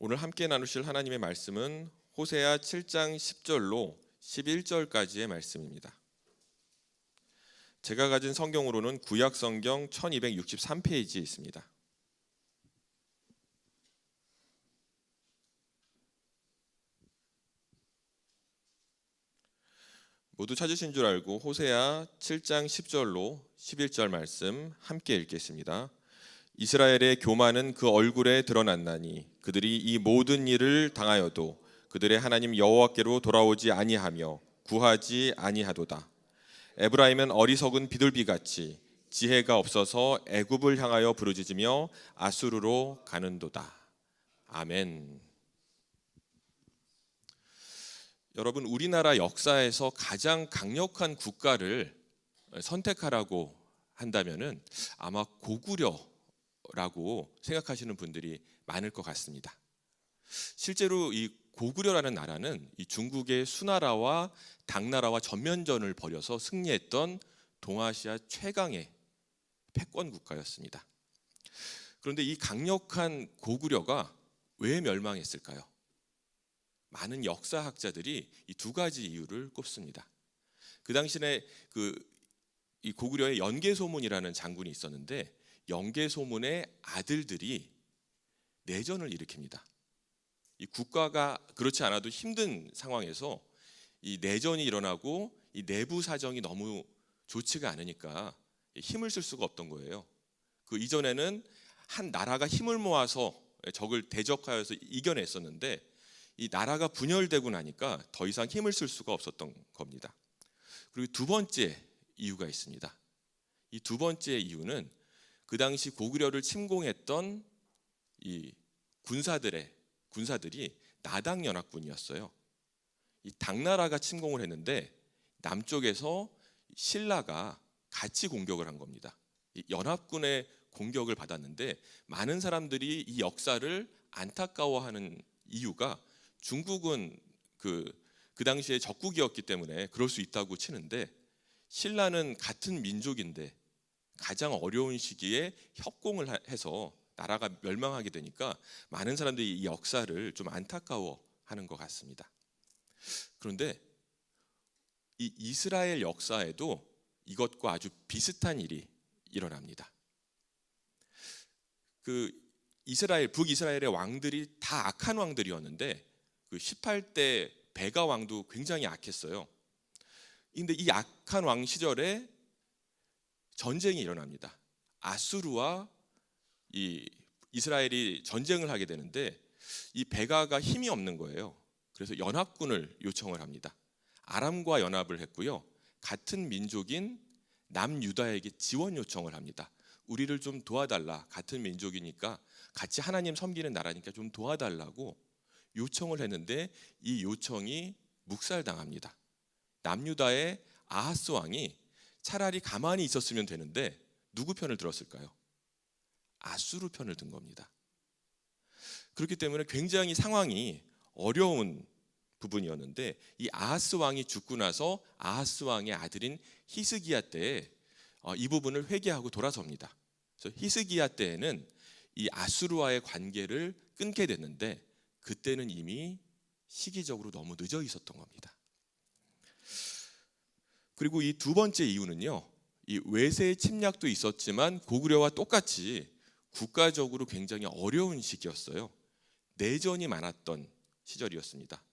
오늘 함께 나누실 하나님의 말씀은 호세아 7장 10절로 11절까지의 말씀입니다. 제가 가진 성경으로는 구약 성경 1263페이지에 있습니다. 모두 찾으신 줄 알고 호세아 7장 10절로 11절 말씀 함께 읽겠습니다. 이스라엘의 교만은 그 얼굴에 드러났나니 그들이 이 모든 일을 당하여도 그들의 하나님 여호와께로 돌아오지 아니하며 구하지 아니하도다. 에브라임은 어리석은 비둘기같이 지혜가 없어서 애굽을 향하여 부르짖으며 아수르로 가는도다. 아멘. 여러분, 우리나라 역사에서 가장 강력한 국가를 선택하라고 한다면은 아마 고구려라고 생각하시는 분들이 많을 것 같습니다. 실제로 이 고구려라는 나라는 이 중국의 수나라와 당나라와 전면전을 벌여서 승리했던 동아시아 최강의 패권 국가였습니다. 그런데 이 강력한 고구려가 왜 멸망했을까요? 많은 역사학자들이 이 두 가지 이유를 꼽습니다. 그 당시에 이 고구려의 연개소문이라는 장군이 있었는데 연개소문의 아들들이 내전을 일으킵니다. 이 국가가 그렇지 않아도 힘든 상황에서 이 내전이 일어나고 이 내부 사정이 너무 좋지가 않으니까 힘을 쓸 수가 없던 거예요. 그 이전에는 한 나라가 힘을 모아서 적을 대적하여서 이겨냈었는데 이 나라가 분열되고 나니까 더 이상 힘을 쓸 수가 없었던 겁니다. 그리고 두 번째 이유가 있습니다. 이 두 번째 이유는 그 당시 고구려를 침공했던 이 군사들이 나당 연합군이었어요. 이 당나라가 침공을 했는데 남쪽에서 신라가 같이 공격을 한 겁니다. 이 연합군의 공격을 받았는데 많은 사람들이 이 역사를 안타까워하는 이유가 중국은 그 당시에 적국이었기 때문에 그럴 수 있다고 치는데 신라는 같은 민족인데 가장 어려운 시기에 협공을 해서 나라가 멸망하게 되니까 많은 사람들이 이 역사를 좀 안타까워하는 것 같습니다. 그런데 이 이스라엘 역사에도 이것과 아주 비슷한 일이 일어납니다. 북이스라엘의 왕들이 다 악한 왕들이었는데 그 18대 베가 왕도 굉장히 악했어요. 그런데 이 악한 왕 시절에 전쟁이 일어납니다. 아수르와 이 이스라엘이 전쟁을 하게 되는데 이 베가가 힘이 없는 거예요. 그래서 연합군을 요청을 합니다. 아람과 연합을 했고요. 같은 민족인 남유다에게 지원 요청을 합니다. 우리를 좀 도와달라. 같은 민족이니까 같이 하나님 섬기는 나라니까 좀 도와달라고 요청을 했는데 이 요청이 묵살당합니다. 남유다의 아하스 왕이 차라리 가만히 있었으면 되는데 누구 편을 들었을까요? 아수르 편을 든 겁니다. 그렇기 때문에 굉장히 상황이 어려운 부분이었는데 이 아하스 왕이 죽고 나서 아하스 왕의 아들인 히스기야 때에 이 부분을 회개하고 돌아섭니다. 그래서 히스기야 때에는 이 아수르와의 관계를 끊게 됐는데 그때는 이미 시기적으로 너무 늦어 있었던 겁니다. 그리고 이 두 번째 이유는요, 이 외세의 침략도 있었지만 고구려와 똑같이 국가적으로 굉장히 어려운 시기였어요. 내전이 많았던 시절이었습니다.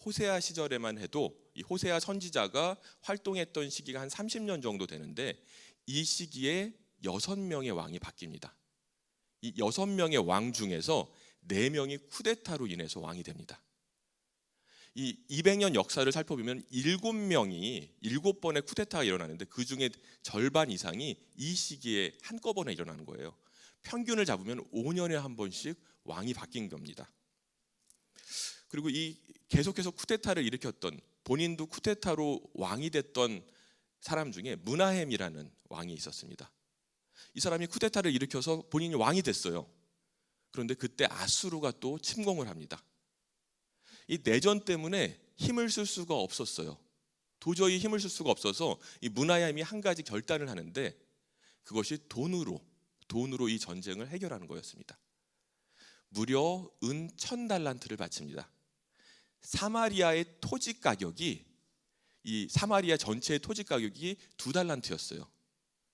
호세아 시절에만 해도 이 호세아 선지자가 활동했던 시기가 한 30년 정도 되는데 이 시기에 6명의 왕이 바뀝니다. 이 6명의 왕 중에서 4명이 쿠데타로 인해서 왕이 됩니다. 이 200년 역사를 살펴보면 7번의 쿠데타가 일어나는데 그 중에 절반 이상이 이 시기에 한꺼번에 일어나는 거예요. 평균을 잡으면 5년에 한 번씩 왕이 바뀐 겁니다. 그리고 이 계속해서 쿠데타를 일으켰던 본인도 쿠데타로 왕이 됐던 사람 중에 므나헴이라는 왕이 있었습니다. 이 사람이 쿠데타를 일으켜서 본인이 왕이 됐어요. 그런데 그때 아수르가 또 침공을 합니다. 이 내전 때문에 힘을 쓸 수가 없었어요. 도저히 힘을 쓸 수가 없어서 이 므나헴이 한 가지 결단을 하는데 그것이 돈으로 이 전쟁을 해결하는 거였습니다. 무려 은 1000달란트를 바칩니다. 사마리아의 토지 가격이, 이 사마리아 전체의 토지 가격이 2달란트였어요.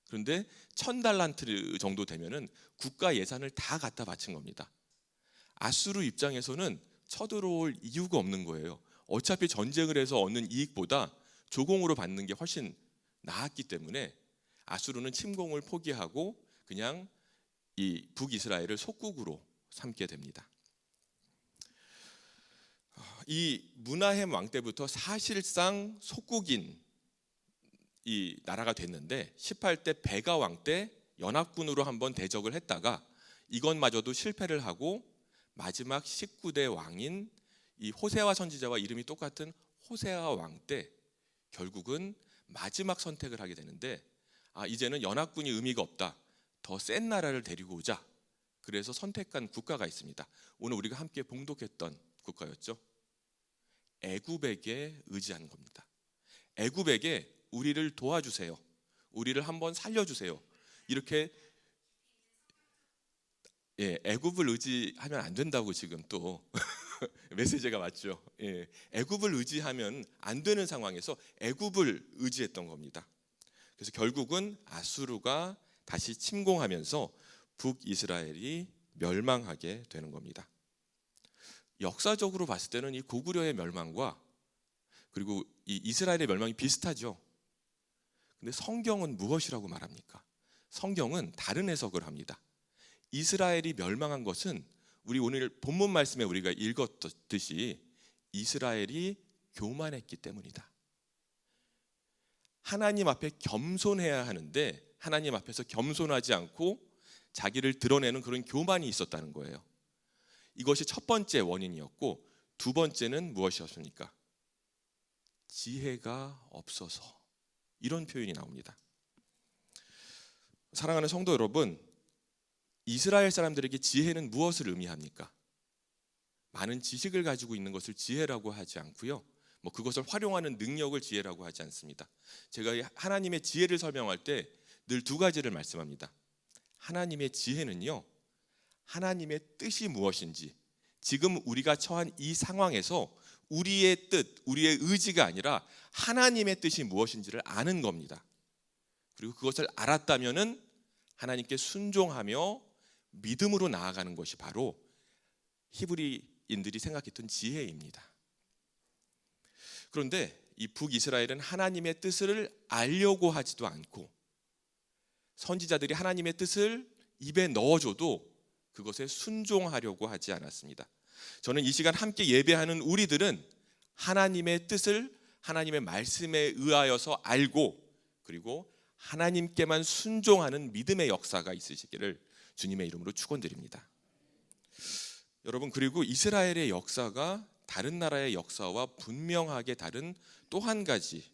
그런데 1000달란트 정도 되면은 국가 예산을 다 갖다 바친 겁니다. 아수르 입장에서는 쳐들어올 이유가 없는 거예요. 어차피 전쟁을 해서 얻는 이익보다 조공으로 받는 게 훨씬 나았기 때문에 아수르는 침공을 포기하고 그냥 이 북이스라엘을 속국으로 삼게 됩니다. 이 므나헴 왕 때부터 사실상 속국인 이 나라가 됐는데 18대 베가 왕 때 연합군으로 한번 대적을 했다가 이것마저도 실패를 하고 마지막 19대 왕인 이 호세아 선지자와 이름이 똑같은 호세아 왕 때 결국은 마지막 선택을 하게 되는데, 이제는 연합군이 의미가 없다. 더 센 나라를 데리고 오자. 그래서 선택한 국가가 있습니다. 오늘 우리가 함께 봉독했던 국가였죠. 애굽에게 의지한 겁니다. 애굽에게 우리를 도와주세요. 우리를 한번 살려주세요. 이렇게 애굽을 의지하면 안 된다고 지금 또 메시지가 맞죠. 애굽을 의지하면 안 되는 상황에서 애굽을 의지했던 겁니다. 그래서 결국은 아수르가 다시 침공하면서 북이스라엘이 멸망하게 되는 겁니다. 역사적으로 봤을 때는 이 고구려의 멸망과 그리고 이 이스라엘의 멸망이 비슷하죠. 근데 성경은 무엇이라고 말합니까? 성경은 다른 해석을 합니다. 이스라엘이 멸망한 것은 우리 오늘 본문 말씀에 우리가 읽었듯이 이스라엘이 교만했기 때문이다. 하나님 앞에 겸손해야 하는데 하나님 앞에서 겸손하지 않고 자기를 드러내는 그런 교만이 있었다는 거예요. 이것이 첫 번째 원인이었고, 두 번째는 무엇이었습니까? 지혜가 없어서. 이런 표현이 나옵니다. 사랑하는 성도 여러분, 이스라엘 사람들에게 지혜는 무엇을 의미합니까? 많은 지식을 가지고 있는 것을 지혜라고 하지 않고요. 그것을 활용하는 능력을 지혜라고 하지 않습니다. 제가 하나님의 지혜를 설명할 때 늘 두 가지를 말씀합니다. 하나님의 지혜는요, 하나님의 뜻이 무엇인지, 지금 우리가 처한 이 상황에서 우리의 뜻, 우리의 의지가 아니라 하나님의 뜻이 무엇인지를 아는 겁니다. 그리고 그것을 알았다면은 하나님께 순종하며 믿음으로 나아가는 것이 바로 히브리인들이 생각했던 지혜입니다. 그런데 이 북이스라엘은 하나님의 뜻을 알려고 하지도 않고, 선지자들이 하나님의 뜻을 입에 넣어줘도 그것에 순종하려고 하지 않았습니다. 저는 이 시간 함께 예배하는 우리들은 하나님의 뜻을 하나님의 말씀에 의하여서 알고, 그리고 하나님께만 순종하는 믿음의 역사가 있으시기를 주님의 이름으로 축원드립니다. 여러분, 그리고 이스라엘의 역사가 다른 나라의 역사와 분명하게 다른 또 한 가지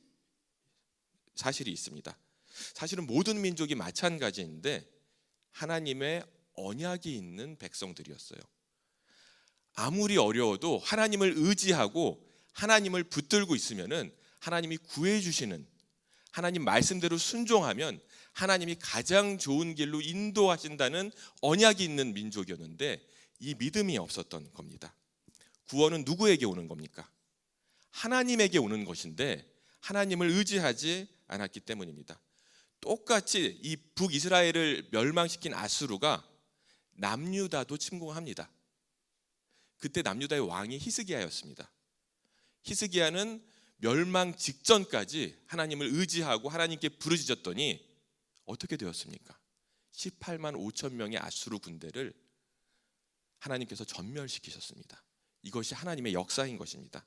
사실이 있습니다. 사실은 모든 민족이 마찬가지인데 하나님의 언약이 있는 백성들이었어요. 아무리 어려워도 하나님을 의지하고 하나님을 붙들고 있으면은 하나님이 구해 주시는, 하나님 말씀대로 순종하면 하나님이 가장 좋은 길로 인도하신다는 언약이 있는 민족이었는데 이 믿음이 없었던 겁니다. 구원은 누구에게 오는 겁니까? 하나님에게 오는 것인데 하나님을 의지하지 않았기 때문입니다. 똑같이 이 북이스라엘을 멸망시킨 아수르가 남유다도 침공합니다. 그때 남유다의 왕이 히스기야였습니다. 히스기야는 멸망 직전까지 하나님을 의지하고 하나님께 부르짖었더니 어떻게 되었습니까? 18만 5천 명의 아수르 군대를 하나님께서 전멸시키셨습니다. 이것이 하나님의 역사인 것입니다.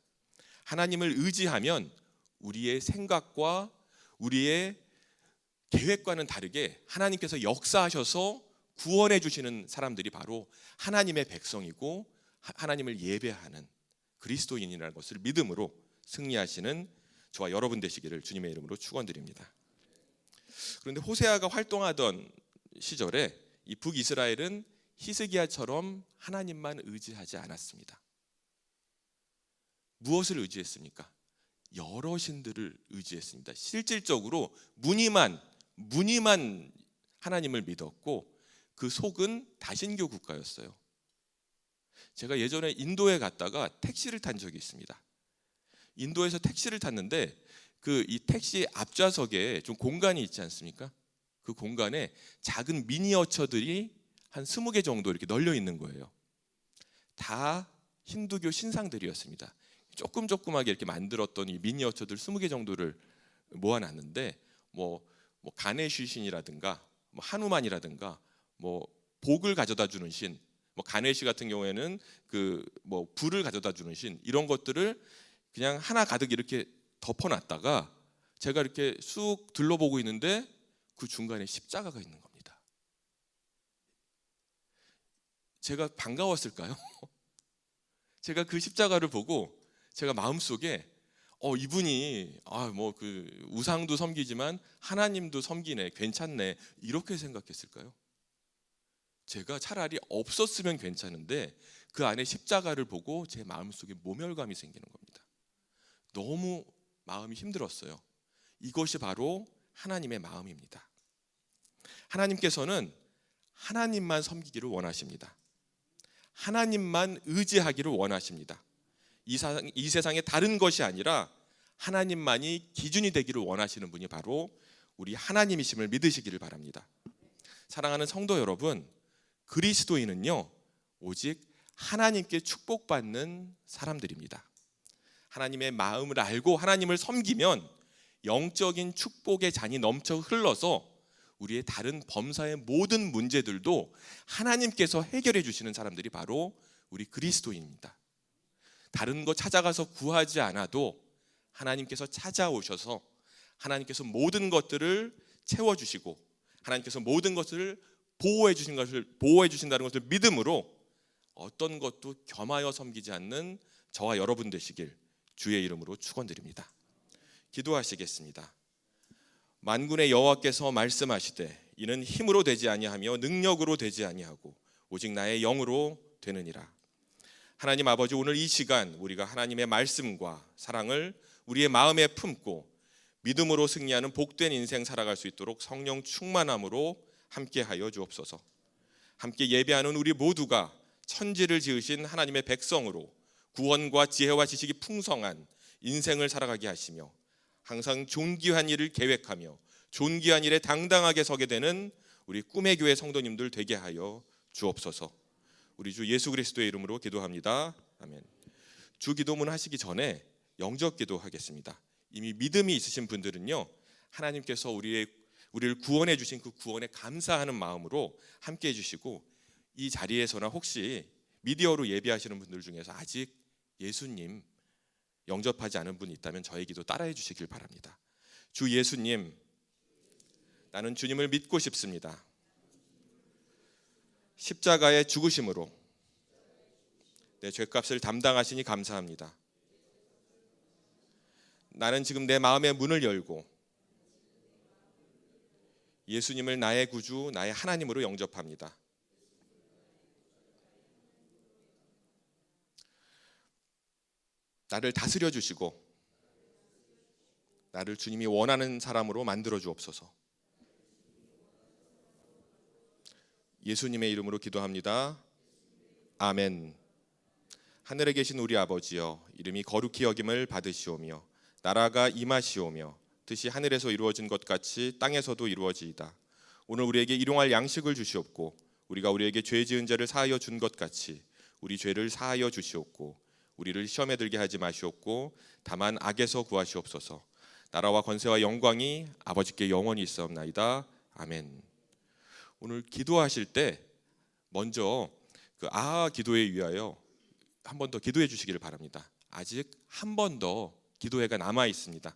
하나님을 의지하면 우리의 생각과 우리의 계획과는 다르게 하나님께서 역사하셔서 구원해 주시는 사람들이 바로 하나님의 백성이고 하나님을 예배하는 그리스도인이라는 것을 믿음으로 승리하시는 저와 여러분 되시기를 주님의 이름으로 축원드립니다. 그런데 호세아가 활동하던 시절에 이 북이스라엘은 히스기야처럼 하나님만 의지하지 않았습니다. 무엇을 의지했습니까? 여러 신들을 의지했습니다. 실질적으로 무늬만 하나님을 믿었고 그 속은 다신교 국가였어요. 제가 예전에 인도에 갔다가 택시를 탄 적이 있습니다. 인도에서 택시를 탔는데 이 택시 앞좌석에 좀 공간이 있지 않습니까? 그 공간에 작은 미니어처들이 한 20개 정도 이렇게 널려 있는 거예요. 다 힌두교 신상들이었습니다. 조그맣게 이렇게 만들었던 이 미니어처들 20개 정도를 모아놨는데 뭐 가네슈 신이라든가 뭐 하누만이라든가 뭐 복을 가져다 주는 신, 뭐 가네시 같은 경우에는 불을 가져다 주는 신, 이런 것들을 그냥 하나 가득 이렇게 덮어놨다가 제가 이렇게 쑥 둘러보고 있는데 그 중간에 십자가가 있는 겁니다. 제가 반가웠을까요? 제가 그 십자가를 보고 제가 마음속에 이분이 우상도 섬기지만 하나님도 섬기네, 괜찮네, 이렇게 생각했을까요? 제가 차라리 없었으면 괜찮은데 그 안에 십자가를 보고 제 마음속에 모멸감이 생기는 겁니다. 너무 마음이 힘들었어요. 이것이 바로 하나님의 마음입니다. 하나님께서는 하나님만 섬기기를 원하십니다. 하나님만 의지하기를 원하십니다. 이 세상에 다른 것이 아니라 하나님만이 기준이 되기를 원하시는 분이 바로 우리 하나님이심을 믿으시기를 바랍니다. 사랑하는 성도 여러분, 그리스도인은요 오직 하나님께 축복받는 사람들입니다. 하나님의 마음을 알고 하나님을 섬기면 영적인 축복의 잔이 넘쳐 흘러서 우리의 다른 범사의 모든 문제들도 하나님께서 해결해 주시는 사람들이 바로 우리 그리스도인입니다. 다른 거 찾아가서 구하지 않아도 하나님께서 찾아오셔서 하나님께서 모든 것들을 채워주시고 하나님께서 모든 것을 보호해 주신다는 것을 믿음으로 어떤 것도 겸하여 섬기지 않는 저와 여러분 되시길 주의 이름으로 축원드립니다. 기도하시겠습니다. 만군의 여호와께서 말씀하시되 이는 힘으로 되지 아니하며 능력으로 되지 아니하고 오직 나의 영으로 되느니라. 하나님 아버지, 오늘 이 시간 우리가 하나님의 말씀과 사랑을 우리의 마음에 품고 믿음으로 승리하는 복된 인생 살아갈 수 있도록 성령 충만함으로 함께하여 주옵소서. 함께 예배하는 우리 모두가 천지를 지으신 하나님의 백성으로 구원과 지혜와 지식이 풍성한 인생을 살아가게 하시며 항상 존귀한 일을 계획하며 존귀한 일에 당당하게 서게 되는 우리 꿈의 교회 성도님들 되게 하여 주옵소서. 우리 주 예수 그리스도의 이름으로 기도합니다. 아멘. 주 기도문 하시기 전에 영접 기도하겠습니다. 이미 믿음이 있으신 분들은요 하나님께서 우리를 구원해 주신 그 구원에 감사하는 마음으로 함께 해주시고, 이 자리에서나 혹시 미디어로 예배하시는 분들 중에서 아직 예수님 영접하지 않은 분이 있다면 저의 기도 따라해 주시길 바랍니다. 주 예수님, 나는 주님을 믿고 싶습니다. 십자가의 죽으심으로 내 죄값을 담당하시니 감사합니다. 나는 지금 내 마음의 문을 열고 예수님을 나의 구주, 나의 하나님으로 영접합니다. 나를 다스려 주시고 나를 주님이 원하는 사람으로 만들어 주옵소서. 예수님의 이름으로 기도합니다. 아멘. 하늘에 계신 우리 아버지여, 이름이 거룩히 여김을 받으시오며 나라가 임하시오며 뜻이 하늘에서 이루어진 것 같이 땅에서도 이루어지이다. 오늘 우리에게 일용할 양식을 주시옵고 우리가 우리에게 죄 지은 자를 사하여 준 것 같이 우리 죄를 사하여 주시옵고 우리를 시험에 들게 하지 마시옵고 다만 악에서 구하시옵소서. 나라와 권세와 영광이 아버지께 영원히 있사옵나이다. 아멘. 오늘 기도하실 때 먼저 기도에 위하여 한 번 더 기도해 주시기를 바랍니다. 아직 한 번 더 기도회가 남아 있습니다.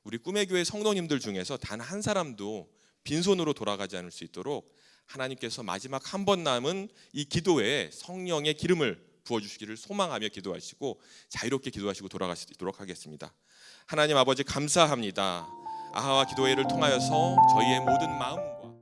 우리 꿈의 교회 성도님들 중에서 단 한 사람도 빈손으로 돌아가지 않을 수 있도록 하나님께서 마지막 한 번 남은 이 기도회에 성령의 기름을 부어주시기를 소망하며 기도하시고 자유롭게 기도하시고 돌아가시도록 하겠습니다. 하나님 아버지, 감사합니다. 아하와 기도회를 통하여서 저희의 모든 마음과